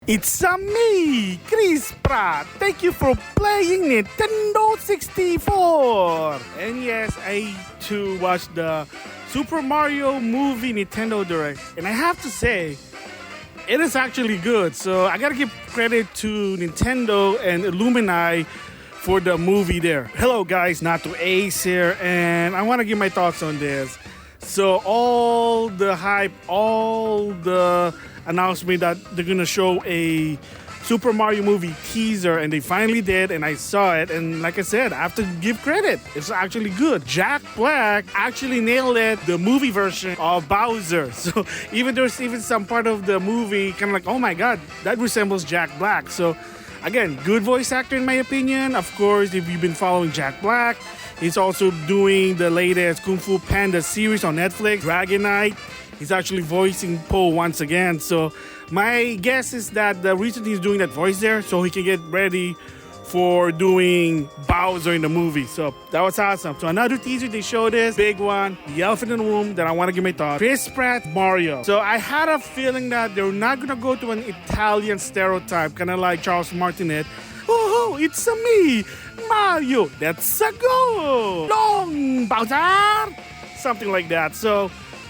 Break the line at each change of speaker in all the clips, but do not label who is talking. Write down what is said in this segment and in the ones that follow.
It's me, Chris Pratt. Thank you for playing Nintendo 64. And yes, I too watched the Super Mario movie Nintendo Direct. And I have to say, it is actually good. So I gotta give credit to Nintendo and Illuminati for the movie there. Hello guys, NautoAisDx here, and I want to give my thoughts on this. So all the hype, all the announcement that they're gonna show a Super Mario movie teaser, and they finally did, and I saw it, and like I said, I have to give credit. It's actually good. Jack Black actually nailed it, the movie version of Bowser. So there's even some part of the movie kind of like, oh my god, that resembles Jack Black. So again, good voice actor in my opinion. Of course, if you've been following Jack Black, he's also doing the latest Kung Fu Panda series on Netflix, Dragon Knight. He's actually voicing Po once again. So my guess is that the reason he's doing that voice there, so he can get ready for doing Bowser in the movie. So that was awesome. So another teaser they showed is big one, the elephant in the room that I want to give my thoughts. Chris Pratt, Mario. So I had a feeling that they're not gonna go to an Italian stereotype, kind of like Charles Martinet. Oh, it's me, Mario. Let's go, long Bowser, something like that. So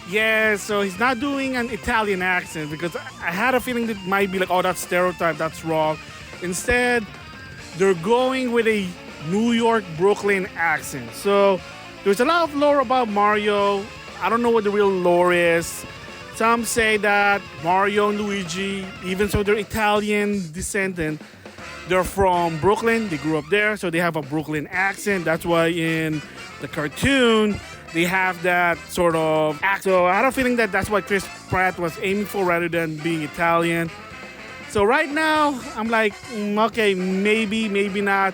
yeah, so he's not doing an Italian accent because I had a feeling that might be like, oh, that's stereotype, that's wrong. Instead, they're going with a New York, Brooklyn accent. So there's a lot of lore about Mario. I don't know what the real lore is. Some say that Mario and Luigi, even though they're Italian descendant, they're from Brooklyn. They grew up there, so they have a Brooklyn accent. That's why in the cartoon, they have that sort of act. So I had a feeling that that's what Chris Pratt was aiming for rather than being Italian. So right now, I'm like, okay, maybe, maybe not.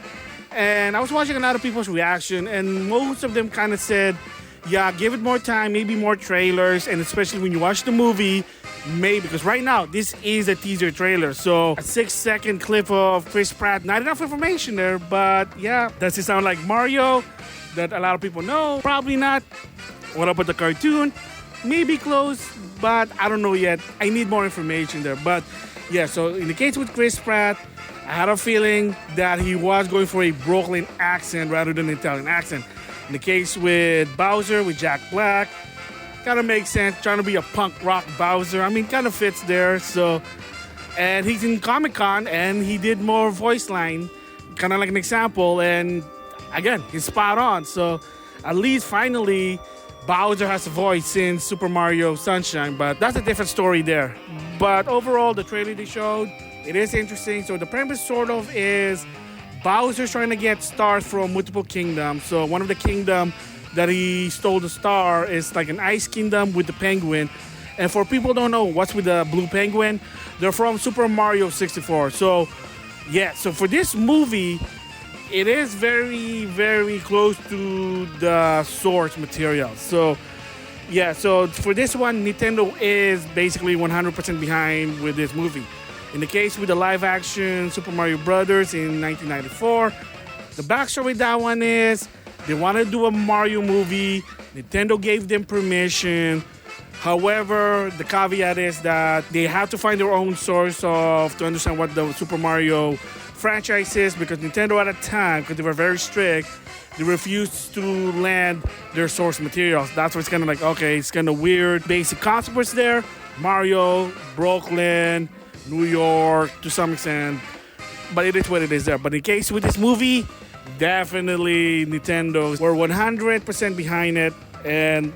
And I was watching a lot of people's reaction, and most of them kind of said, yeah, give it more time, maybe more trailers, and especially when you watch the movie, maybe, because right now, this is a teaser trailer. So a 6-second clip of Chris Pratt, not enough information there, but yeah, does it sound like Mario that a lot of people know? Probably not. What about the cartoon? Maybe close, but I don't know yet. I need more information there. But yeah, so in the case with Chris Pratt, I had a feeling that he was going for a Brooklyn accent rather than an Italian accent. In the case with Bowser, with Jack Black, kind of makes sense. Trying to be a punk rock Bowser. I mean, kind of fits there. So, and he's in Comic-Con and he did more voice line, kind of like an example. And again, he's spot on. So at least finally, Bowser has a voice since Super Mario Sunshine, but that's a different story there. But overall, the trailer they showed, it is interesting. So the premise sort of is Bowser's trying to get stars from multiple kingdoms. So one of the kingdom that he stole the star is like an ice kingdom with the penguin. And for people who don't know what's with the blue penguin, they're from Super Mario 64. So yeah, so for this movie, it is very, very close to the source material. So yeah, so for this one, Nintendo is basically 100% behind with this movie. In the case with the live action Super Mario Brothers in 1994, the backstory with that one is they want to do a Mario movie. Nintendo gave them permission. However, the caveat is that they have to find their own source to understand what the Super Mario franchise is, because Nintendo at the time, because they were very strict, they refused to land their source materials. That's why it's kind of like, okay, it's kind of weird. Basic concepts there. Mario, Brooklyn, New York, to some extent. But it is what it is there. But in case with this movie, definitely Nintendo were 100% behind it. And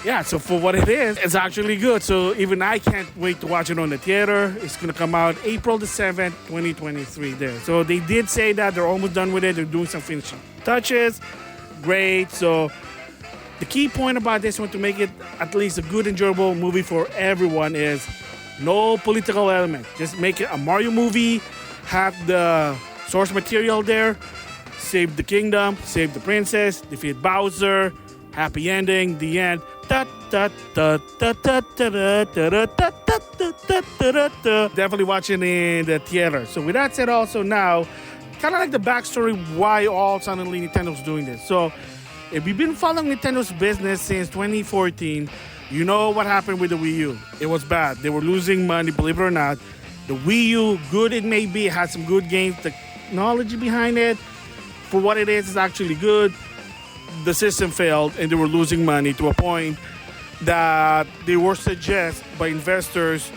yeah, so for what it is, it's actually good. So even I can't wait to watch it on the theater. It's going to come out April the 7th, 2023 there. So they did say that they're almost done with it. They're doing some finishing touches. Great. So the key point about this one, to make it at least a good, enjoyable movie for everyone, is no political element. Just make it a Mario movie. Have the source material there. Save the kingdom. Save the princess. Defeat Bowser. Happy ending. The end. Definitely watching in the theater. So with that said, also now, kind of like the backstory why all suddenly Nintendo's doing this. So if you've been following Nintendo's business since 2014, you know what happened with the Wii U. It was bad. They were losing money, believe it or not. The Wii U, good it may be, it has some good games. Technology behind it, for what it is actually good. The system failed and they were losing money to a point that they were suggested by investors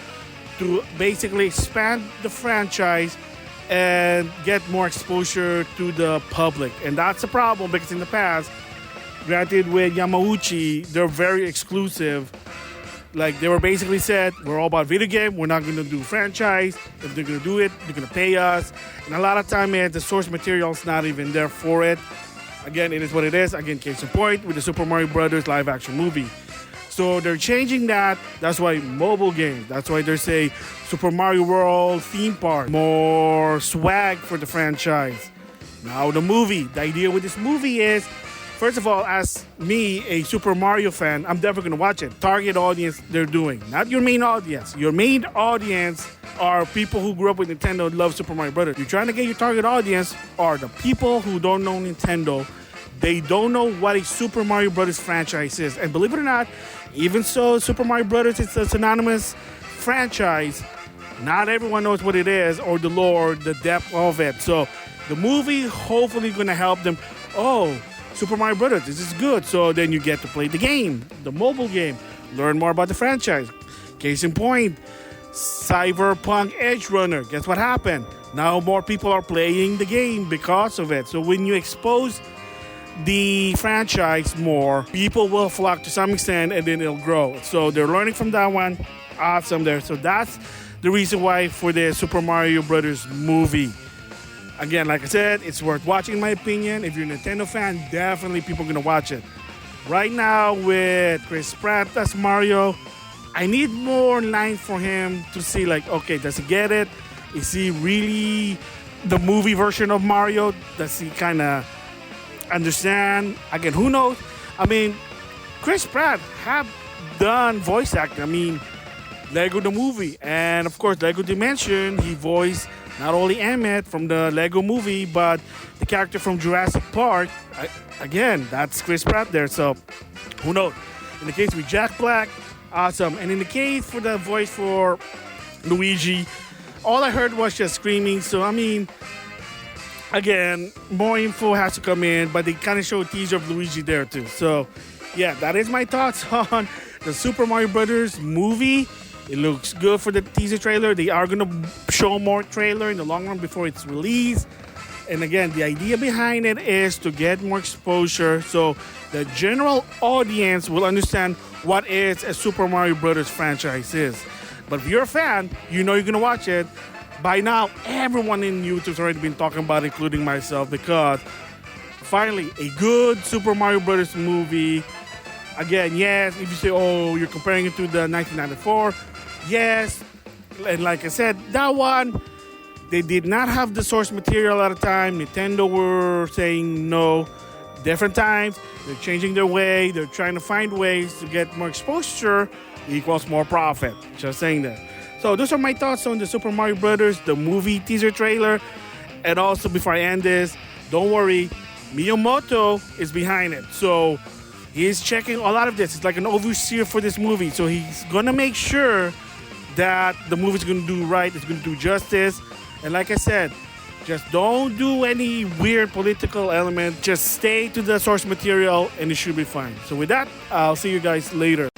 to basically expand the franchise and get more exposure to the public. And that's a problem because in the past, granted with Yamauchi, they're very exclusive. Like they were basically said, we're all about video game, we're not going to do franchise. If they're going to do it, they're going to pay us. And a lot of time, the source material is not even there for it. Again, it is what it is. Again, case in point with the Super Mario Brothers live action movie. So they're changing that. That's why mobile games. That's why they say Super Mario World theme park. More swag for the franchise. Now the movie. The idea with this movie is, first of all, as me, a Super Mario fan, I'm definitely going to watch it. Target audience they're doing. Not your main audience. Your main audience are people who grew up with Nintendo and love Super Mario Brothers. You're trying to get your target audience are the people who don't know Nintendo. They don't know what a Super Mario Brothers franchise is. And believe it or not, even so, Super Mario Brothers is a synonymous franchise. Not everyone knows what it is or the lore, the depth of it. So the movie hopefully going to help them. Oh, Super Mario Brothers, this is good. So then you get to play the game, the mobile game, learn more about the franchise. Case in point, Cyberpunk Edge Runner. Guess what happened? Now more people are playing the game because of it. So when you expose the franchise more, people will flock to some extent and then it'll grow. So they're learning from that one. Awesome there. So that's the reason why for the Super Mario Brothers movie. Again, like I said, it's worth watching in my opinion. If you're a Nintendo fan, definitely people are going to watch it. Right now with Chris Pratt as Mario, I need more lines for him to see like, okay, does he get it? Is he really the movie version of Mario? Does he kind of understand? Again, who knows? I mean, Chris Pratt have done voice acting. I mean, Lego the movie, and of course Lego Dimension, he voiced not only Emmett from the Lego movie, but the character from Jurassic Park. Again, that's Chris Pratt there, so who knows? In the case with Jack Black, awesome. And in the case for the voice for Luigi, all I heard was just screaming. So I mean, again, more info has to come in, but they kind of show a teaser of Luigi there too. So yeah, that is my thoughts on the Super Mario Brothers movie. It looks good for the teaser trailer. They are going to show more trailer in the long run before it's released. And again, the idea behind it is to get more exposure so the general audience will understand what is a Super Mario Brothers franchise is. But if you're a fan, you know you're going to watch it. By now, everyone in YouTube's already been talking about it, including myself, because finally, a good Super Mario Brothers movie. Again, yes, if you say, oh, you're comparing it to the 1994, yes. And like I said, that one, they did not have the source material at the time. Nintendo were saying no. Different times, they're changing their way. They're trying to find ways to get more exposure equals more profit. Just saying that. So those are my thoughts on the Super Mario Brothers, the movie teaser trailer. And also, before I end this, don't worry, Miyamoto is behind it. So he's checking a lot of this. It's like an overseer for this movie. So he's going to make sure that the movie's going to do right. It's going to do justice. And like I said, just don't do any weird political element. Just stay to the source material and it should be fine. So with that, I'll see you guys later.